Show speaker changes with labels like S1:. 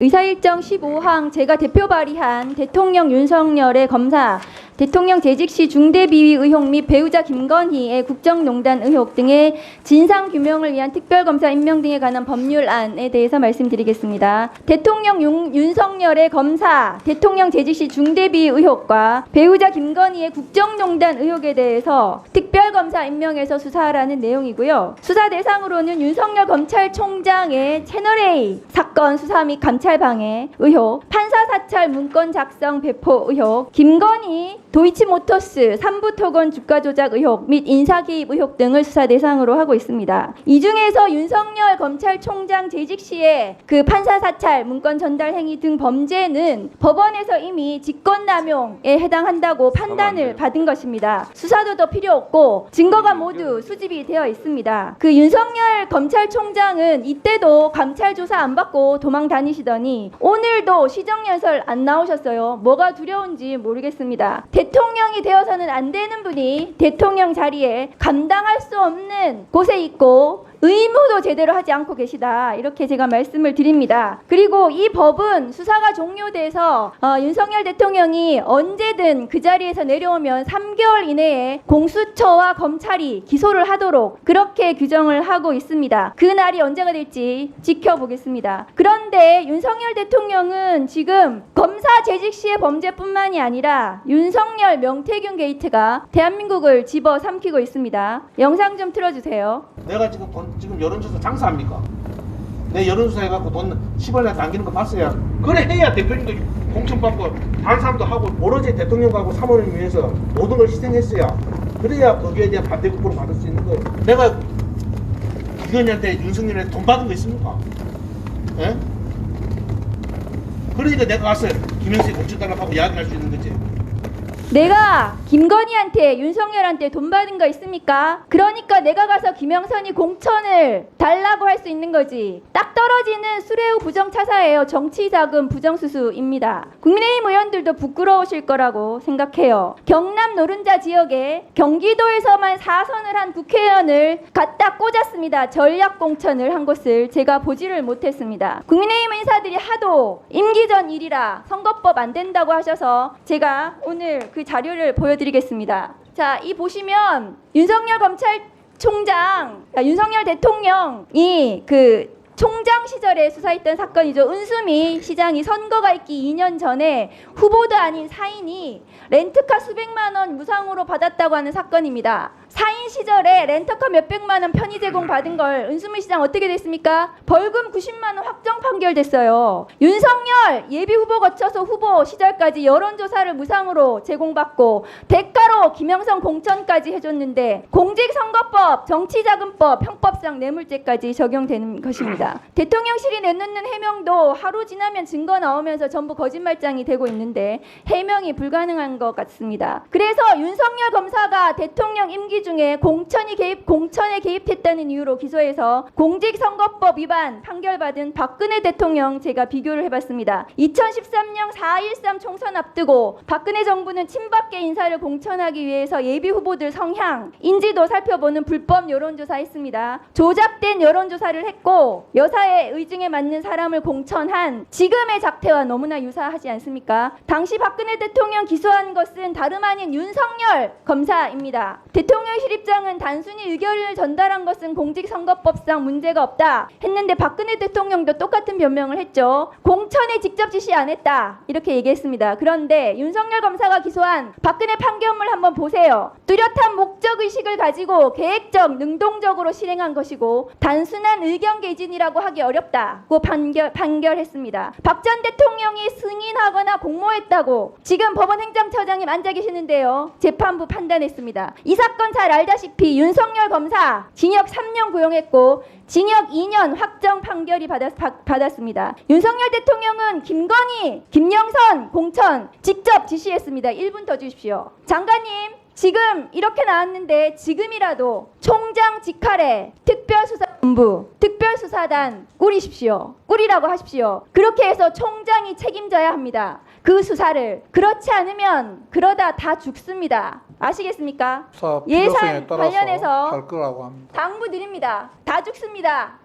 S1: 의사일정 15항 제가 대표 발의한 대통령 윤석열의 검사, 대통령 재직 시 중대비위 의혹 및 배우자 김건희의 국정농단 의혹 등의 진상규명을 위한 특별검사 임명 등에 관한 법률안에 대해서 말씀드리겠습니다. 대통령 윤석열의 검사, 대통령 재직 시 중대비위 의혹과 배우자 김건희의 국정농단 의혹에 대해서 특별검사 임명해서 수사하라는 내용이고요. 수사 대상으로는 윤석열 검찰총장의 채널A 사건 수사 및 감찰방해 의혹, 판사 사찰 문건 작성 배포 의혹, 김건희 도이치모터스 3부토건 주가 조작 의혹 및 인사 개입 의혹 등을 수사 대상으로 하고 있습니다. 이 중에서 윤석열 검찰총장 재직 시에 그 판사 사찰, 문건 전달 행위 등 범죄는 법원에서 이미 직권남용에 해당한다고 판단을 받은 것입니다. 수사도 더 필요 없고 증거가 모두 수집이 되어 있습니다. 그 윤석열 검찰총장은 이때도 감찰 조사 안 받고 도망 다니시더니 오늘도 시정연설 안 나오셨어요. 뭐가 두려운지 모르겠습니다. 대통령이 되어서는 안 되는 분이 대통령 자리에 감당할 수 없는 곳에 있고 의무도 제대로 하지 않고 계시다, 이렇게 제가 말씀을 드립니다. 그리고 이 법은 수사가 종료돼서 윤석열 대통령이 언제든 그 자리에서 내려오면 3개월 이내에 공수처와 검찰이 기소를 하도록 그렇게 규정을 하고 있습니다. 그 날이 언제가 될지 지켜보겠습니다. 그런데 윤석열 대통령은 지금 검사 재직 시의 범죄뿐만이 아니라 윤석열 명태균 게이트가 대한민국을 집어삼키고 있습니다. 영상 좀 틀어주세요.
S2: 내가 지금 여론조사 장사합니까? 내 여론조사 해갖고 돈 10원이나 남기는 거 봤어야. 그래 해야 대표님도 공천받고 다른 사람도 하고 오로지 대통령하고 사모님을 위해서 모든 걸 희생했어야. 그래야 거기에 대한 반대급부를 받을 수 있는 거예요. 내가 김건희한테 윤석열한테 돈 받은 거 있습니까? 예? 그러니까 내가 가서 김영수의 공천 달라고 이야기할 수 있는 거지.
S1: 내가 김건희한테 윤석열한테 돈 받은 거 있습니까? 그러니까 내가 가서 김영선이 공천을 달라고 할 수 있는 거지. 딱 떨어지는 수레우 부정차사예요. 정치자금 부정수수입니다. 국민의힘 의원들도 부끄러우실 거라고 생각해요. 경남 노른자 지역에 경기도에서만 4선을 한 국회의원을 갖다 꽂았습니다. 전략공천을 한 것을 제가 보지를 못했습니다. 국민의힘 인사들이 하도 임기 전 일이라 선거법 안 된다고 하셔서 제가 오늘 그 자료를 보여드리겠습니다. 자, 이 보시면 윤석열 검찰총장, 윤석열 대통령이 그 총장 시절에 수사했던 사건이죠. 은수미 시장이 선거가 있기 2년 전에 후보도 아닌 사인이 렌트카 수백만 원 무상으로 받았다고 하는 사건입니다. 사인 시절에 렌터카 몇백만 원 편의 제공 받은 걸 은수미 시장 어떻게 됐습니까? 벌금 90만 원 확정 판결됐어요. 윤석열 예비 후보 거쳐서 후보 시절까지 여론조사를 무상으로 제공받고 대가로 김영선 공천까지 해줬는데 공직선거법, 정치자금법, 형법상 뇌물죄까지 적용되는 것입니다. 대통령실이 내놓는 해명도 하루 지나면 증거 나오면서 전부 거짓말장이 되고 있는데 해명이 불가능한 것 같습니다. 그래서 윤석열 검사가 대통령 임기 중에 공천에 개입했다는 이유로 기소해서 공직선거법 위반 판결받은 박근혜 대통령 제가 비교를 해봤습니다. 2013년 4.13 총선 앞두고 박근혜 정부는 친박계 인사를 공천하기 위해서 예비 후보들 성향, 인지도 살펴보는 불법 여론조사 했습니다. 조작된 여론조사를 했고 여사의 의중에 맞는 사람을 공천한 지금의 작태와 너무나 유사하지 않습니까? 당시 박근혜 대통령 기소한 것은 다름 아닌 윤석열 검사입니다. 대통령실 입장은 단순히 의견을 전달한 것은 공직선거법상 문제가 없다 했는데 박근혜 대통령도 똑같은 변명을 했죠. 공천에 직접 지시 안 했다 이렇게 얘기했습니다. 그런데 윤석열 검사가 기소한 박근혜 판결문 한번 보세요. 뚜렷한 목적의식을 가지고 계획적, 능동적으로 실행한 것이고 단순한 의견 개진이라고 하기 어렵다고 판결했습니다. 박 전 대통령이 승인하거나 공모했다고 지금 법원 행정처장님 앉아 계시는데요. 재판부 판단했습니다. 이 사건 잘 알다시피 윤석열 검사 징역 3년 구형했고 징역 2년 확정 판결이 받았습니다. 윤석열 대통령은 김건희, 김영선 공천 직접 지시했습니다. 1분 더 주십시오. 장관님, 지금 이렇게 나왔는데 지금이라도 총장 직할에 특별수사본부, 특별수사단 꾸리십시오. 꾸리라고 하십시오. 그렇게 해서 총장이 책임져야 합니다. 그 수사를. 그렇지 않으면 그러다 다 죽습니다. 아시겠습니까?
S3: 수사
S1: 예산
S3: 필요성에 따라서
S1: 관련해서
S3: 할 거라고 합니다.
S1: 당부드립니다. 다 죽습니다.